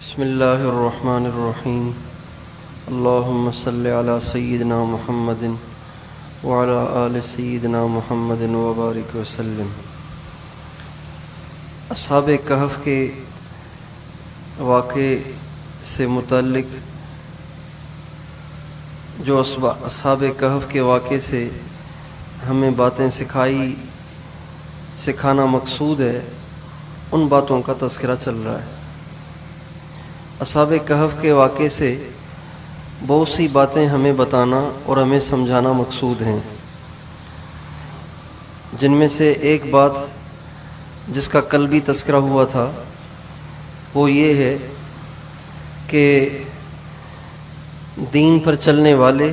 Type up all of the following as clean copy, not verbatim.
بسم اللہ الرحمن الرحیم اللہم صلی علی سیدنا محمد وعلی آل سیدنا محمد وبارک وسلم۔ اصحاب کہف کے واقعے سے متعلق جو اصحاب کہف کے واقعے سے ہمیں باتیں سکھانا مقصود ہے، ان باتوں کا تذکرہ چل رہا ہے۔ اصحاب کہف کے واقعے سے بہت سی باتیں ہمیں بتانا اور ہمیں سمجھانا مقصود ہیں، جن میں سے ایک بات جس کا کل بھی تذکرہ ہوا تھا وہ یہ ہے کہ دین پر چلنے والے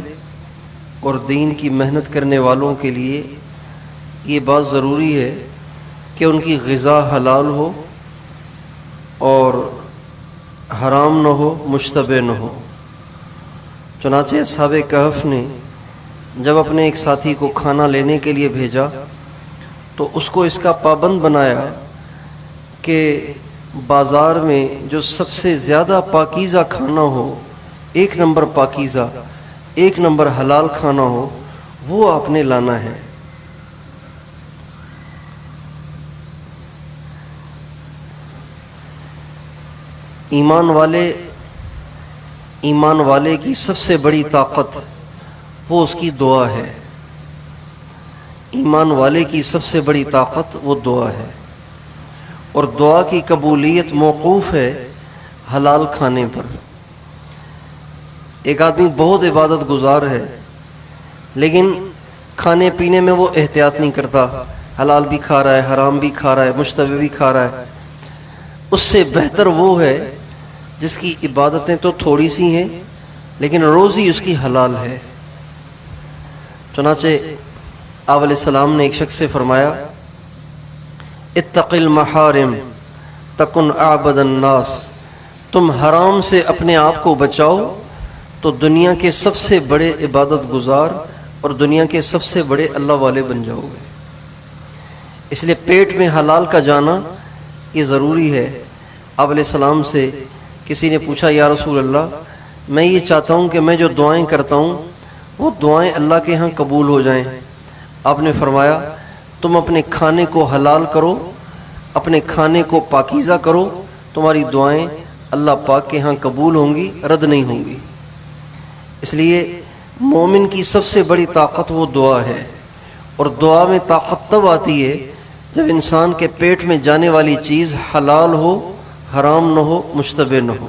اور دین کی محنت کرنے والوں کے لیے یہ بات ضروری ہے کہ ان کی غذا حلال ہو اور حرام نہ ہو، مشتبہ نہ ہو۔ چنانچہ اصحاب کہف نے جب اپنے ایک ساتھی کو کھانا لینے کے لیے بھیجا تو اس کو اس کا پابند بنایا کہ بازار میں جو سب سے زیادہ پاکیزہ کھانا ہو، ایک نمبر پاکیزہ، ایک نمبر حلال کھانا ہو، وہ آپ نے لانا ہے۔ ایمان والے کی سب سے بڑی طاقت وہ اس کی دعا ہے۔ ایمان والے کی سب سے بڑی طاقت وہ دعا ہے، اور دعا کی قبولیت موقوف ہے حلال کھانے پر۔ ایک آدمی بہت عبادت گزار ہے لیکن کھانے پینے میں وہ احتیاط نہیں کرتا، حلال بھی کھا رہا ہے، حرام بھی کھا رہا ہے، مشتبہ بھی کھا رہا ہے۔ اس سے بہتر وہ ہے جس کی عبادتیں تو تھوڑی سی ہیں لیکن روزی اس کی حلال ہے۔ چنانچہ آپ علیہ السلام نے ایک شخص سے فرمایا، اتق المحارم تکن اعبد الناس، تم حرام سے اپنے آپ کو بچاؤ تو دنیا کے سب سے بڑے عبادت گزار اور دنیا کے سب سے بڑے اللہ والے بن جاؤ گے۔ اس لیے پیٹ میں حلال کا جانا یہ ضروری ہے۔ آپ علیہ السلام سے کسی نے پوچھا، یا رسول اللہ، میں یہ چاہتا ہوں کہ میں جو دعائیں کرتا ہوں وہ دعائیں اللہ کے ہاں قبول ہو جائیں۔ آپ نے فرمایا، تم اپنے کھانے کو حلال کرو، اپنے کھانے کو پاکیزہ کرو، تمہاری دعائیں اللہ پاک کے ہاں قبول ہوں گی، رد نہیں ہوں گی۔ اس لیے مومن کی سب سے بڑی طاقت وہ دعا ہے، اور دعا میں طاقت تب آتی ہے جب انسان کے پیٹ میں جانے والی چیز حلال ہو، حرام نہ ہو، مشتبہ نہ ہو۔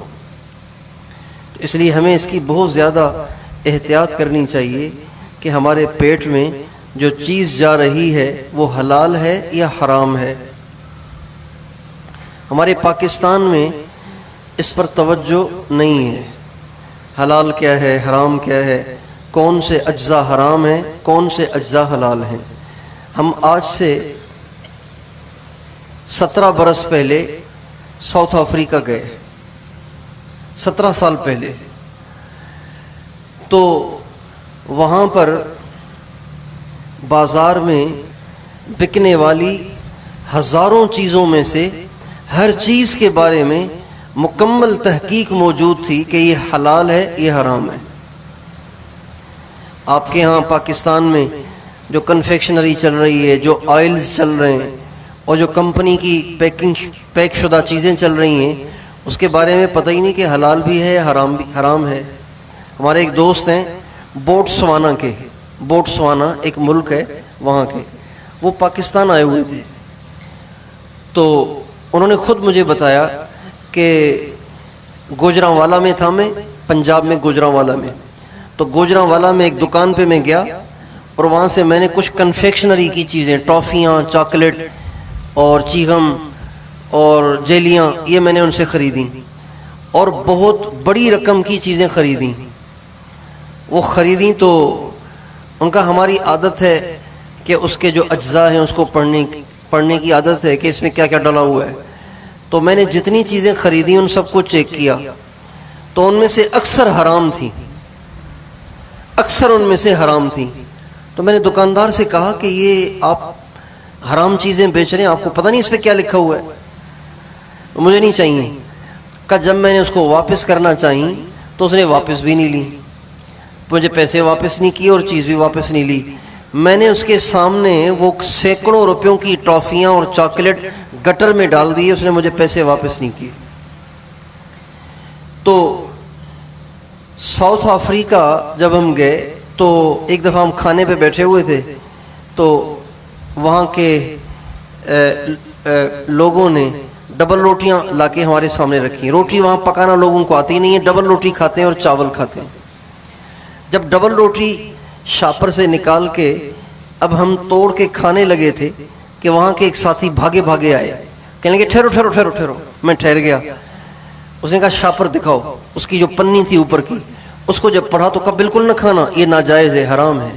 اس لیے ہمیں اس کی بہت زیادہ احتیاط کرنی چاہیے کہ ہمارے پیٹ میں جو چیز جا رہی ہے وہ حلال ہے یا حرام ہے۔ ہمارے پاکستان میں اس پر توجہ نہیں ہے، حلال کیا ہے، حرام کیا ہے، کون سے اجزاء حرام ہیں، کون سے اجزاء حلال ہیں۔ ہم آج سے 17 برس پہلے ساؤتھ افریقہ گئے، 17 سال پہلے، تو وہاں پر بازار میں بکنے والی ہزاروں چیزوں میں سے ہر چیز کے بارے میں مکمل تحقیق موجود تھی کہ یہ حلال ہے، یہ حرام ہے۔ آپ کے ہاں پاکستان میں جو کنفیکشنری چل رہی ہے، جو آئلز چل رہے ہیں اور جو کمپنی کی پیک شدہ چیزیں چل رہی ہیں، اس کے بارے میں پتہ ہی نہیں کہ حلال بھی ہے، حرام ہے۔ ہمارے ایک دوست ہیں بوٹسوانا ایک ملک ہے وہاں کے، وہ پاکستان آئے ہوئے تھے، تو انہوں نے خود مجھے بتایا کہ گوجرانوالا میں تھا، میں پنجاب میں گوجرانوالا میں، تو گوجرانوالا میں ایک دکان پہ میں گیا اور وہاں سے میں نے کچھ کنفیکشنری کی چیزیں، ٹافیاں، چاکلیٹ اور چیغم اور جیلیاں، یہ میں نے ان سے خریدیں اور بہت بڑی رقم کی چیزیں خریدیں۔ وہ خریدیں تو ان کا ہماری عادت ہے کہ اس کے جو اجزاء ہیں اس کو پڑھنے کی عادت ہے کہ اس میں کیا کیا ڈلا ہوا ہے۔ تو میں نے جتنی چیزیں خریدیں ان سب کو چیک کیا تو ان میں سے اکثر حرام تھیں، اکثر ان میں سے حرام تھیں۔ تو میں نے دکاندار سے کہا کہ یہ آپ حرام چیزیں بیچ رہے ہیں، آپ کو پتہ نہیں اس پہ کیا لکھا ہوا ہے؟ مجھے نہیں چاہیے۔ کہ جب میں نے اس کو واپس کرنا چاہی تو اس نے واپس بھی نہیں لی، مجھے پیسے واپس نہیں کیے اور چیز بھی واپس نہیں لی۔ میں نے اس کے سامنے وہ سینکڑوں روپیوں کی ٹافیاں اور چاکلیٹ گٹر میں ڈال دی، اس نے مجھے پیسے واپس نہیں کیے۔ تو ساؤتھ افریقہ جب ہم گئے تو ایک دفعہ ہم کھانے پہ بیٹھے ہوئے تھے، تو وہاں کے لوگوں نے ڈبل روٹیاں لا کے ہمارے سامنے رکھی۔ روٹی وہاں پکانا لوگوں کو آتی نہیں ہے، ڈبل روٹی کھاتے ہیں اور چاول کھاتے ہیں۔ جب ڈبل روٹی شاپر سے نکال کے اب ہم توڑ کے کھانے لگے تھے کہ وہاں کے ایک ساتھی بھاگے بھاگے آئے، کہنے لگے ٹھہرو ٹھہرو ٹھہرو ٹھہرو۔ میں ٹھہر گیا۔ اس نے کہا شاپر دکھاؤ، اس کی جو پنی تھی اوپر کی، اس کو جب پڑھا تو کہا بالکل نہ کھانا، یہ ناجائز ہے، حرام ہے۔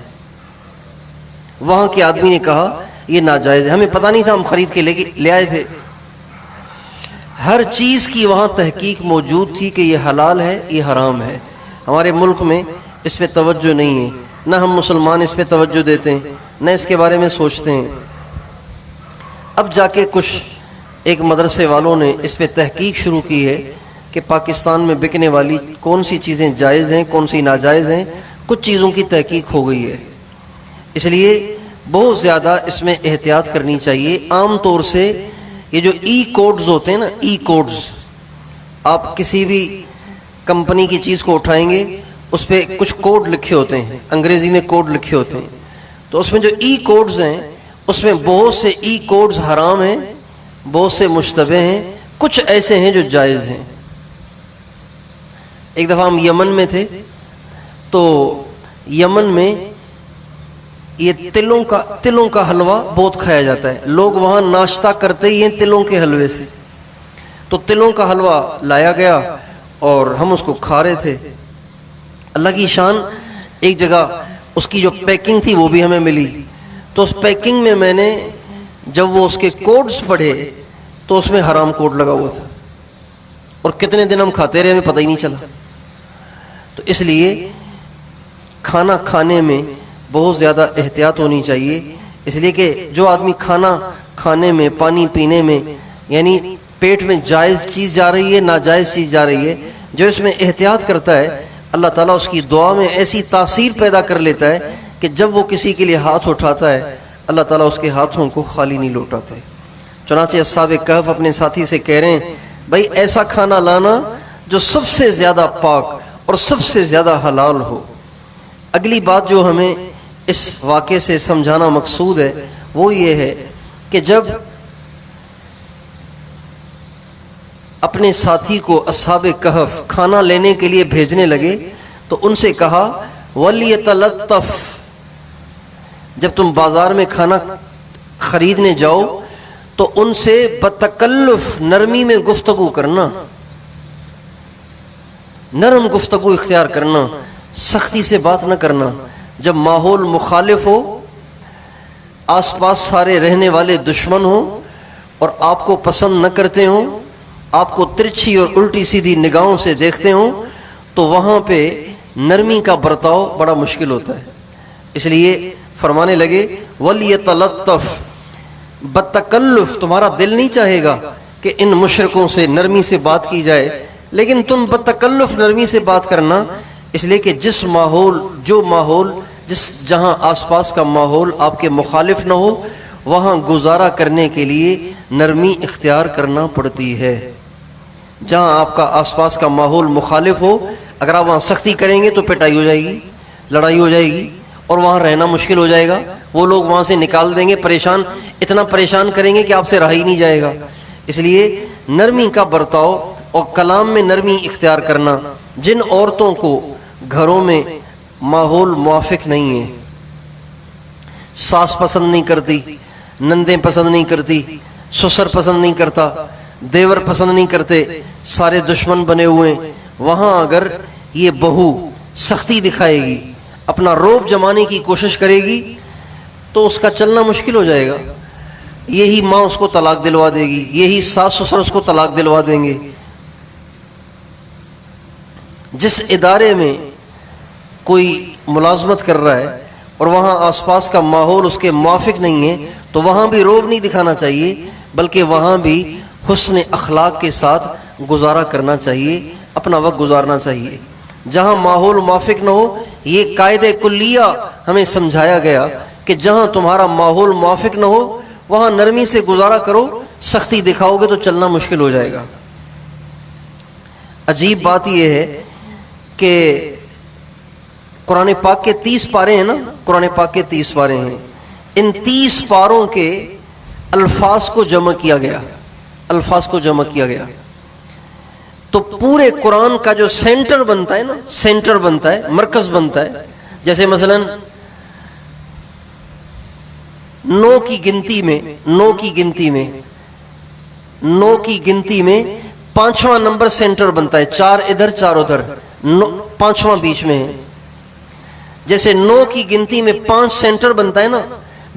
وہاں کے آدمی نے کہا یہ ناجائز ہے، ہمیں پتہ نہیں تھا، ہم خرید کے لے آئے تھے۔ ہر چیز کی وہاں تحقیق موجود تھی کہ یہ حلال ہے، یہ حرام ہے۔ ہمارے ملک میں اس پہ توجہ نہیں ہے، نہ ہم مسلمان اس پہ توجہ دیتے ہیں، نہ اس کے بارے میں سوچتے ہیں۔ اب جا کے کچھ ایک مدرسے والوں نے اس پہ تحقیق شروع کی ہے کہ پاکستان میں بکنے والی کون سی چیزیں جائز ہیں، کون سی ناجائز ہیں۔ کچھ چیزوں کی تحقیق ہو گئی ہے، اس لیے بہت زیادہ اس میں احتیاط کرنی چاہیے۔ عام طور سے یہ جو ای کوڈز ہوتے ہیں نا، ای کوڈز، آپ کسی بھی کمپنی کی چیز کو اٹھائیں گے اس پہ کچھ کوڈ لکھے ہوتے ہیں، انگریزی میں کوڈ لکھے ہوتے ہیں، تو اس میں جو ای کوڈز ہیں اس میں بہت سے ای کوڈز حرام ہیں، بہت سے مشتبہ ہیں، کچھ ایسے ہیں جو جائز ہیں۔ ایک دفعہ ہم یمن میں تھے، تو یمن میں یہ تلوں کا حلوہ بہت کھایا جاتا ہے، لوگ وہاں ناشتہ کرتے ہی ہیں تلوں کے حلوے سے۔ تو تلوں کا حلوہ لایا گیا اور ہم اس کو کھا رہے تھے۔ اللہ کی شان، ایک جگہ اس کی جو پیکنگ تھی وہ بھی ہمیں ملی، تو اس پیکنگ میں میں نے جب وہ اس کے کوڈز پڑھے تو اس میں حرام کوڈ لگا ہوا تھا، اور کتنے دن ہم کھاتے رہے ہمیں پتہ ہی نہیں چلا۔ تو اس لیے کھانا کھانے میں بہت زیادہ احتیاط ہونی چاہیے، اس لیے کہ جو آدمی کھانا کھانے میں، پانی پینے میں، یعنی پیٹ میں جائز چیز جا رہی ہے، ناجائز چیز جا رہی ہے، جو اس میں احتیاط کرتا ہے، اللہ تعالیٰ اس کی دعا میں ایسی تاثیر پیدا کر لیتا ہے کہ جب وہ کسی کے لیے ہاتھ اٹھاتا ہے اللہ تعالیٰ اس کے ہاتھوں کو خالی نہیں لوٹاتے۔ چنانچہ اصحاب کہف اپنے ساتھی سے کہہ رہے ہیں بھائی ایسا کھانا لانا جو سب سے زیادہ پاک اور سب سے زیادہ حلال ہو۔ اگلی بات جو ہمیں اس واقعے سے سمجھانا مقصود ہے وہ یہ ہے کہ جب اپنے ساتھی کو اصحاب کہف کھانا لینے کے لیے بھیجنے لگے تو ان سے کہا وَلْيَتَلَطَّفْ، جب تم بازار میں کھانا خریدنے جاؤ تو ان سے بتکلف نرمی میں گفتگو کرنا، نرم گفتگو اختیار کرنا، سختی سے بات نہ کرنا۔ جب ماحول مخالف ہو، آس پاس سارے رہنے والے دشمن ہوں اور آپ کو پسند نہ کرتے ہوں، آپ کو ترچھی اور الٹی سیدھی نگاہوں سے دیکھتے ہوں، تو وہاں پہ نرمی کا برتاؤ بڑا مشکل ہوتا ہے۔ اس لیے فرمانے لگے وَلْيَتَلَطَّفْ، بتکلف، تمہارا دل نہیں چاہے گا کہ ان مشرکوں سے نرمی سے بات کی جائے، لیکن تم بتکلف نرمی سے بات کرنا، اس لیے کہ جہاں آس پاس کا ماحول آپ کے مخالف نہ ہو وہاں گزارا کرنے کے لیے نرمی اختیار کرنا پڑتی ہے۔ جہاں آپ کا آس پاس کا ماحول مخالف ہو، اگر آپ وہاں سختی کریں گے تو پٹائی ہو جائے گی، لڑائی ہو جائے گی، اور وہاں رہنا مشکل ہو جائے گا، وہ لوگ وہاں سے نکال دیں گے، اتنا پریشان کریں گے کہ آپ سے رہا ہی نہیں جائے گا۔ اس لیے نرمی کا برتاؤ اور کلام میں نرمی اختیار کرنا۔ جن عورتوں کو گھروں میں ماحول موافق نہیں ہے، ساس پسند نہیں کرتی، نندیں پسند نہیں کرتی، سسر پسند نہیں کرتا، دیور پسند نہیں کرتے، سارے دشمن بنے ہوئے ہیں، وہاں اگر یہ بہو سختی دکھائے گی، اپنا روب جمانے کی کوشش کرے گی تو اس کا چلنا مشکل ہو جائے گا۔ یہی ماں اس کو طلاق دلوا دے گی، یہی ساس سسر اس کو طلاق دلوا دیں گے۔ جس ادارے میں کوئی ملازمت کر رہا ہے اور وہاں آس پاس کا ماحول اس کے موافق نہیں ہے تو وہاں بھی روب نہیں دکھانا چاہیے، بلکہ وہاں بھی حسن اخلاق کے ساتھ گزارا کرنا چاہیے، اپنا وقت گزارنا چاہیے۔ جہاں ماحول موافق نہ ہو، یہ قاعدہ کلیہ ہمیں سمجھایا گیا کہ جہاں تمہارا ماحول موافق نہ ہو وہاں نرمی سے گزارا کرو، سختی دکھاؤ گے تو چلنا مشکل ہو جائے گا۔ عجیب بات یہ ہے کہ قرآن پاک کے 30 پارے ہیں نا، قرآن پاک کے 30 پارے ہیں، ان 30 پاروں کے الفاظ کو جمع کیا گیا، الفاظ کو جمع کیا گیا تو پورے قرآن کا جو سینٹر بنتا ہے نا، سینٹر بنتا ہے، مرکز بنتا ہے۔ جیسے مثلا 9 کی گنتی میں 9 کی گنتی میں 5واں نمبر سینٹر بنتا ہے، 4 ادھر 4 ادھر، 5واں بیچ میں ہے۔ جیسے 9 کی گنتی میں 5 سینٹر بنتا ہے نا،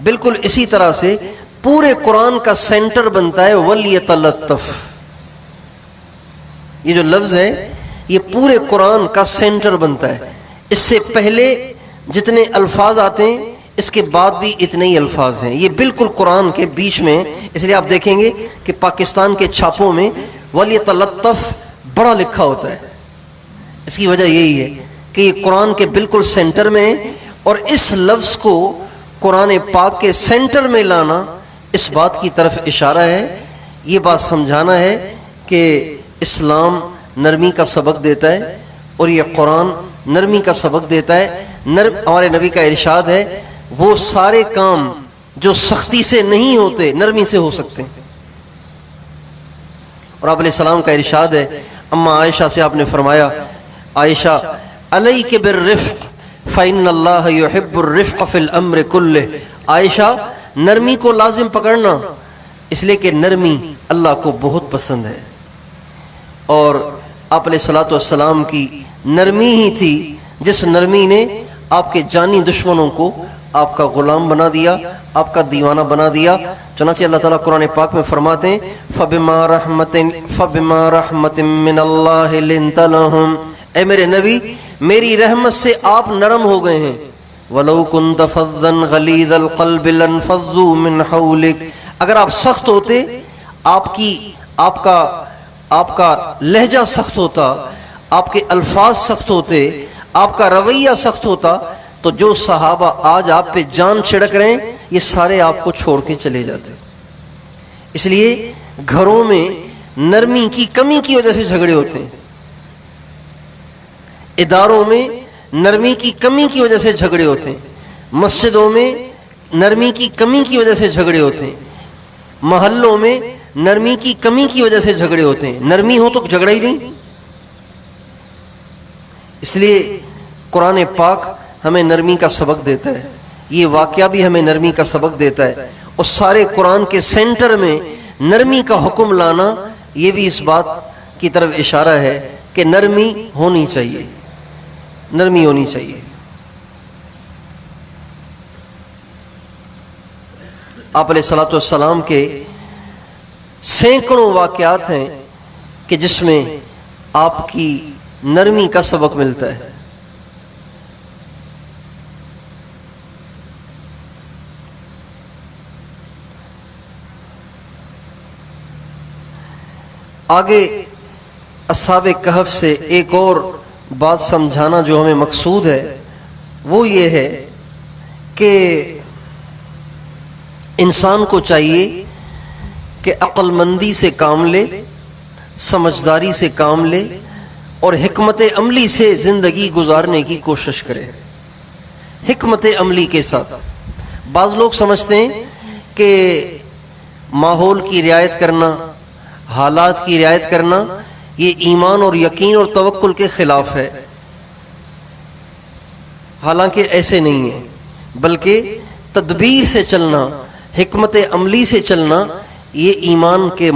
بالکل اسی طرح سے پورے قرآن کا سینٹر بنتا ہے وَلْيَتَلَطَّفْ۔ یہ جو لفظ ہے یہ پورے قرآن کا سینٹر بنتا ہے۔ اس سے پہلے جتنے الفاظ آتے ہیں اس کے بعد بھی اتنے ہی الفاظ ہیں، یہ بالکل قرآن کے بیچ میں۔ اس لیے آپ دیکھیں گے کہ پاکستان کے چھاپوں میں وَلْيَتَلَطَّفْ بڑا لکھا ہوتا ہے۔ اس کی وجہ یہی ہے کہ یہ قرآن کے بالکل سینٹر میں ہے، اور اس لفظ کو قرآن پاک کے سینٹر میں لانا اس بات کی طرف اشارہ ہے، یہ بات سمجھانا ہے کہ اسلام نرمی کا سبق دیتا ہے اور یہ قرآن نرمی کا سبق دیتا ہے۔ ہمارے نبی کا ارشاد ہے وہ سارے کام جو سختی سے نہیں ہوتے نرمی سے ہو سکتے ہیں۔ اور آپ علیہ السلام کا ارشاد ہے، اما عائشہ سے آپ نے فرمایا، عائشہ علیک بالرفق فإن اللہ یحب الرفق فی الامر کلہ، عائشہ نرمی کو لازم پکڑنا، اس لیے کہ نرمی اللہ کو بہت پسند ہے۔ اور آپ علیہ الصلوۃ والسلام کی نرمی ہی تھی جس نرمی نے آپ کے جانی دشمنوں کو آپ کا غلام بنا دیا، آپ کا دیوانہ بنا دیا۔ چنانچہ اللہ تعالیٰ قرآن پاک میں فرماتے ہیں فَبِمَا رَحْمَةٍ مِّنَ اللَّهِ لِنْتَ لَهُمْ، اے میرے نبی میری رحمت سے آپ نرم ہو گئے ہیں۔ وَلَوْ كُنْتَ فَظًّا غَلِيظَ الْقَلْبِ لَانفَضُّوا مِنْ حَوْلِكَ، اگر آپ سخت ہوتے، آپ کا لہجہ سخت ہوتا، آپ کے الفاظ سخت ہوتے، آپ کا رویہ سخت ہوتا، تو جو صحابہ آج آپ پہ جان چھڑک رہے ہیں یہ سارے آپ کو چھوڑ کے چلے جاتے۔ اس لیے گھروں میں نرمی کی کمی کی وجہ سے جھگڑے ہوتے ہیں، اداروں میں نرمی کی کمی کی وجہ سے جھگڑے ہوتے ہیں، مسجدوں میں نرمی کی کمی کی وجہ سے جھگڑے ہوتے ہیں، محلوں میں نرمی کی کمی کی وجہ سے جھگڑے ہوتے ہیں۔ نرمی ہو تو جھگڑا ہی نہیں۔ اس لیے قرآن پاک ہمیں نرمی کا سبق دیتا ہے، یہ واقعہ بھی ہمیں نرمی کا سبق دیتا ہے، اور سارے قرآن کے سینٹر میں نرمی کا حکم لانا یہ بھی اس بات کی طرف اشارہ ہے کہ نرمی ہونی چاہیے، نرمی ہونی چاہیے۔ آپ علیہ الصلوۃ والسلام کے سینکڑوں واقعات ہیں کہ جس میں آپ کی نرمی کا سبق ملتا ہے۔ آگے اصحاب کہف سے ایک اور بات سمجھانا جو ہمیں مقصود ہے وہ یہ ہے کہ انسان کو چاہیے کہ عقل مندی سے کام لے، سمجھداری سے کام لے، اور حکمت عملی سے زندگی گزارنے کی کوشش کرے، حکمت عملی کے ساتھ۔ بعض لوگ سمجھتے ہیں کہ ماحول کی رعایت کرنا، حالات کی رعایت کرنا یہ ایمان اور یقین اور توکل کے خلاف ہے، حالانکہ ایسے نہیں ہے، بلکہ تدبیر سے چلنا، حکمت عملی سے چلنا یہ ایمان کے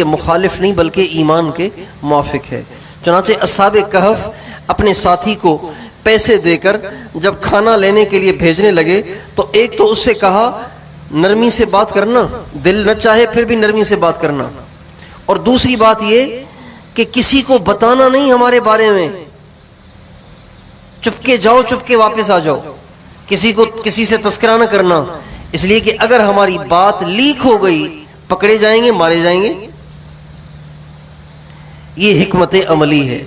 مخالف نہیں بلکہ ایمان کے موافق ہے۔ چنانچہ اصحاب کہف اپنے ساتھی کو پیسے دے کر جب کھانا لینے کے لیے بھیجنے لگے تو ایک تو اس سے کہا نرمی سے بات کرنا، دل نہ چاہے پھر بھی نرمی سے بات کرنا، اور دوسری بات یہ کہ کسی کو بتانا نہیں ہمارے بارے میں، چپ کے جاؤ، چپ کے واپس آ جاؤ، کسی سے تذکرہ نہ کرنا، اس لیے کہ اگر ہماری بات لیک ہو گئی پکڑے جائیں گے، مارے جائیں گے۔ یہ حکمت عملی ہے۔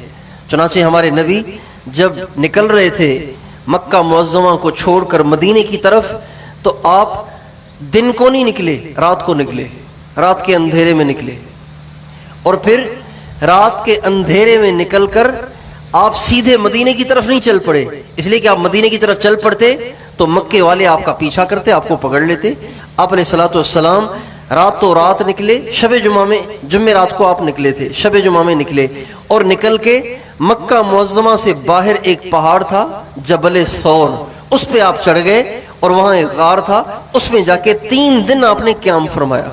چنانچہ ہمارے نبی جب نکل رہے تھے مکہ معظمہ کو چھوڑ کر مدینے کی طرف، تو آپ دن کو نہیں نکلے، رات کو نکلے، رات کے اندھیرے میں نکلے، اور پھر رات کے اندھیرے میں نکل کر آپ سیدھے مدینے کی طرف نہیں چل پڑے، اس لیے کہ آپ مدینے کی طرف چل پڑتے تو مکے والے آپ کا پیچھا کرتے، آپ کو پکڑ لیتے۔ آپ علیہ الصلوۃ والسلام رات نکلے، شب جمعہ میں، جمعہ رات کو آپ نکلے تھے، شب جمعہ میں نکلے، اور نکل کے مکہ معظمہ سے باہر ایک پہاڑ تھا جبل ثور، اس پہ آپ چڑھ گئے، اور وہاں ایک غار تھا، اس میں جا کے 3 دن آپ نے قیام فرمایا۔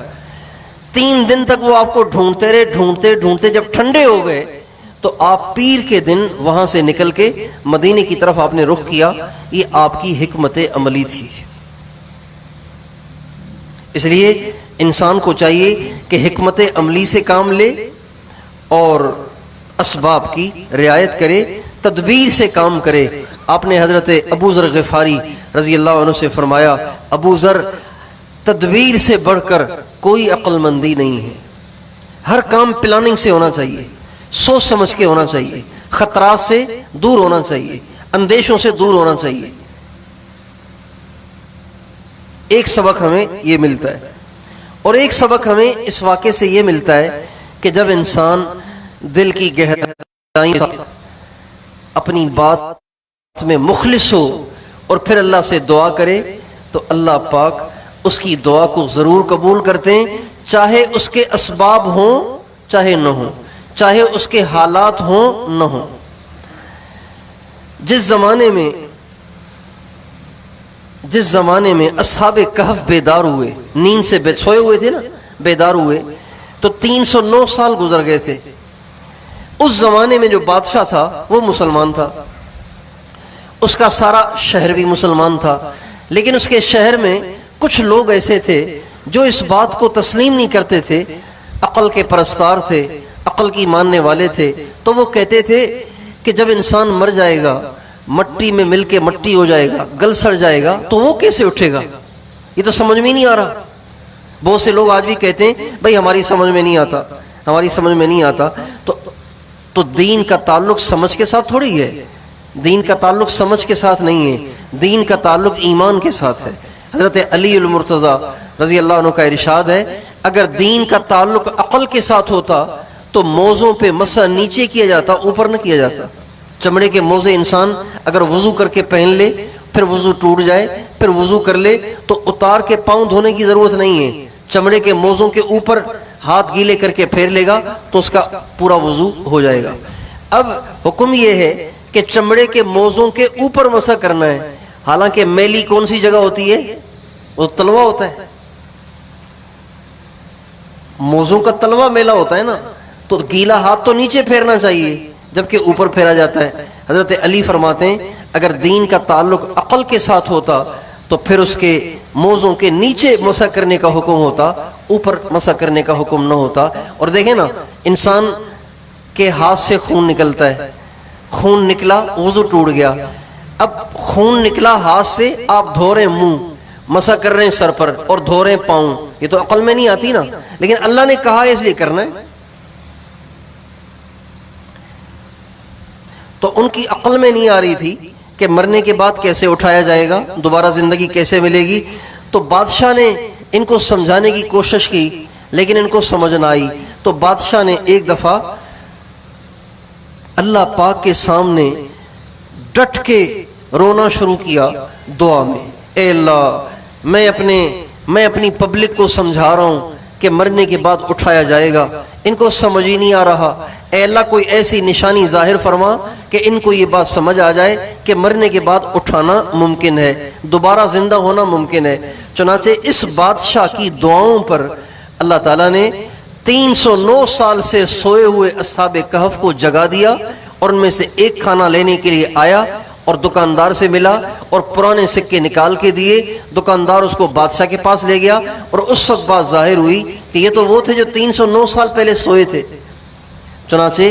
3 دن تک وہ آپ کو ڈھونڈتے رہے، ڈھونڈتے جب ٹھنڈے ہو گئے تو آپ پیر کے دن وہاں سے نکل کے مدینے کی طرف آپ نے رخ کیا۔ یہ آپ کی حکمت عملی تھی۔ اس لیے انسان کو چاہیے کہ حکمت عملی سے کام لے اور اسباب کی رعایت کرے، تدبیر سے کام کرے۔ آپ نے حضرت ابو ذر غفاری رضی اللہ عنہ سے فرمایا، ابو ذر، تدبیر سے بڑھ کر کوئی عقل مندی نہیں ہے۔ ہر کام پلاننگ سے ہونا چاہیے، سوچ سمجھ کے ہونا چاہیے، خطرات سے دور ہونا چاہیے، اندیشوں سے دور ہونا چاہیے۔ ایک سبق ہمیں یہ ملتا ہے، اور ایک سبق ہمیں اس واقعے سے یہ ملتا ہے کہ جب انسان دل کی گہرائی اپنی بات میں مخلص ہو اور پھر اللہ سے دعا کرے تو اللہ پاک اس کی دعا کو ضرور قبول کرتے ہیں، چاہے اس کے اسباب ہوں چاہے نہ ہوں، چاہے اس کے حالات ہوں نہ ہوں۔ جس زمانے میں اصحاب کہف بیدار ہوئے، نیند سے سوئے ہوئے تھے نا، بیدار ہوئے تو 309 سال گزر گئے تھے۔ اس زمانے میں جو بادشاہ تھا وہ مسلمان تھا، اس کا سارا شہر بھی مسلمان تھا، لیکن اس کے شہر میں کچھ لوگ ایسے تھے جو اس بات کو تسلیم نہیں کرتے تھے، عقل کے پرستار تھے، عقل کی ماننے والے تھے۔ تو وہ کہتے تھے کہ جب انسان مر جائے گا، مٹی میں مل کے مٹی ہو جائے گا، گل سڑ جائے گا، تو وہ کیسے اٹھے گا؟ یہ تو سمجھ میں نہیں آ رہا۔ بہت سے لوگ آج بھی کہتے ہیں بھائی ہماری سمجھ میں نہیں آتا، ہماری سمجھ میں نہیں آتا۔ تو دین کا تعلق سمجھ کے ساتھ تھوڑی ہے، دین کا تعلق سمجھ کے ساتھ نہیں ہے، دین کا تعلق ایمان کے ساتھ ہے۔ حضرت علی المرتضیٰ رضی اللہ عنہ کا ارشاد ہے، اگر دین کا تعلق عقل کے ساتھ ہوتا تو موزوں پہ مسح نیچے کیا جاتا، اوپر نہ کیا جاتا۔ چمڑے کے موزے انسان اگر وضو کر کے پہن لے، پھر وضو ٹوٹ جائے، پھر وضو کر لے تو اتار کے پاؤں دھونے کی ضرورت نہیں ہے، چمڑے کے موزوں کے اوپر ہاتھ گیلے کر کے پھیر لے گا تو اس کا پورا وضو ہو جائے گا۔ اب حکم یہ ہے کہ چمڑے کے موزوں کے اوپر مسح کرنا ہے، حالانکہ میلی کون سی جگہ ہوتی ہے؟ وہ تلوا ہوتا ہے، موزوں کا تلوا میلا ہوتا ہے نا، تو گیلا ہاتھ تو نیچے پھیرنا چاہیے جبکہ اوپر پھیرا جاتا ہے۔ حضرت علی فرماتے ہیں اگر دین کا تعلق عقل کے ساتھ ہوتا تو پھر اس کے موزوں کے نیچے مسح کرنے کا حکم ہوتا، اوپر مسح کرنے کا حکم نہ ہوتا۔ اور دیکھیں نا، انسان کے ہاتھ سے خون نکلتا ہے، خون نکلا، وضو ٹوٹ گیا۔ اب خون نکلا ہاتھ سے، آپ دھو رہے منہ، مسح کر رہے ہیں سر پر اور دھو رہے ہیں پاؤں، یہ تو عقل میں نہیں آتی نا، لیکن اللہ نے کہا ہے اس لیے کرنا ہے۔ تو ان کی عقل میں نہیں آ رہی تھی کہ مرنے کے بعد کیسے اٹھایا جائے گا، دوبارہ زندگی کیسے ملے گی۔ تو بادشاہ نے ان کو سمجھانے کی کوشش کی لیکن ان کو سمجھ نہ آئی، تو بادشاہ نے ایک دفعہ اللہ پاک کے سامنے ڈٹ کے رونا شروع کیا دعا میں، اے اللہ میں اپنی پبلک کو سمجھا رہا ہوں کہ مرنے کے بعد اٹھایا جائے گا، ان کو سمجھ ہی نہیں آ رہا، اے اللہ کوئی ایسی نشانی ظاہر فرما کہ ان کو یہ بات سمجھ آ جائے کہ مرنے کے بعد اٹھانا ممکن ہے، دوبارہ زندہ ہونا ممکن ہے۔ چنانچہ اس بادشاہ کی دعاؤں پر اللہ تعالیٰ نے 309 سال سے سوئے ہوئے اصحاب کہف کو جگا دیا، اور ان میں سے ایک کھانا لینے کے لیے آیا اور دکاندار سے ملا اور پرانے سکے نکال کے دیے، دکاندار اس کو بادشاہ کے پاس لے گیا، اور اس وقت بات ظاہر ہوئی کہ یہ تو وہ تھے جو 309 سال پہلے سوئے تھے۔ چنانچہ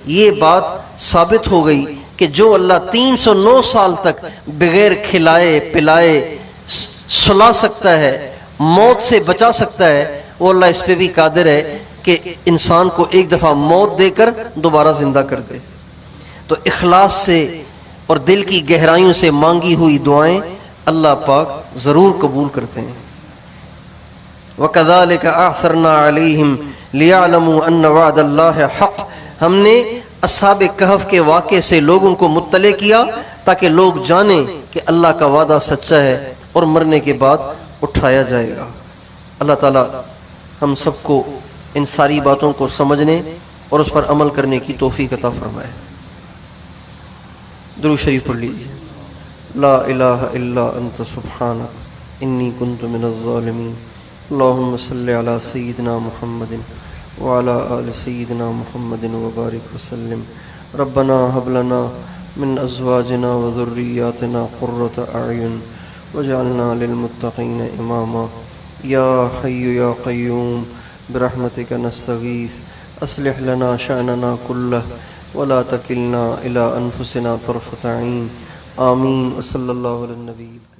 یہ بات ثابت ہو گئی کہ جو اللہ 309 سال تک بغیر کھلائے پلائے سلا سکتا ہے، موت سے بچا سکتا ہے، وہ اللہ اس پہ بھی قادر ہے کہ انسان کو ایک دفعہ موت دے کر دوبارہ زندہ کر دے۔ تو اخلاص سے اور دل کی گہرائیوں سے مانگی ہوئی دعائیں اللہ پاک ضرور قبول کرتے ہیں۔ وَكَذَلِكَ أَعْثَرْنَا عَلَيْهِمْ لِيَعْلَمُوا أَنَّ وَعْدَ اللَّهِ حَقٌّ، ہم نے اصحاب کہف کے واقعے سے لوگوں کو مطلع کیا تاکہ لوگ جانیں کہ اللہ کا وعدہ سچا ہے اور مرنے کے بعد اٹھایا جائے گا۔ اللہ تعالی ہم سب کو ان ساری باتوں کو سمجھنے اور اس پر عمل کرنے کی توفیق عطا فرمائے۔ درود شریف پڑھ لیجیے۔ لا الہ الا انت سبحانک انی کنت من الظالمین۔ اللہم صلی علی سیدنا محمد وعلی آل سیدنا محمد وبارک وسلم۔ ربنا هب لنا من ازواجنا وذریاتنا قرۃ اعین واجعلنا للمتقین اماما۔ یا حی یا قیوم برحمتک نستغیث اصلح لنا شأننا کلہ ولا تکلنا الی انفسنا طرفۃ عین۔ آمین۔ وصلی اللہ علی النبی۔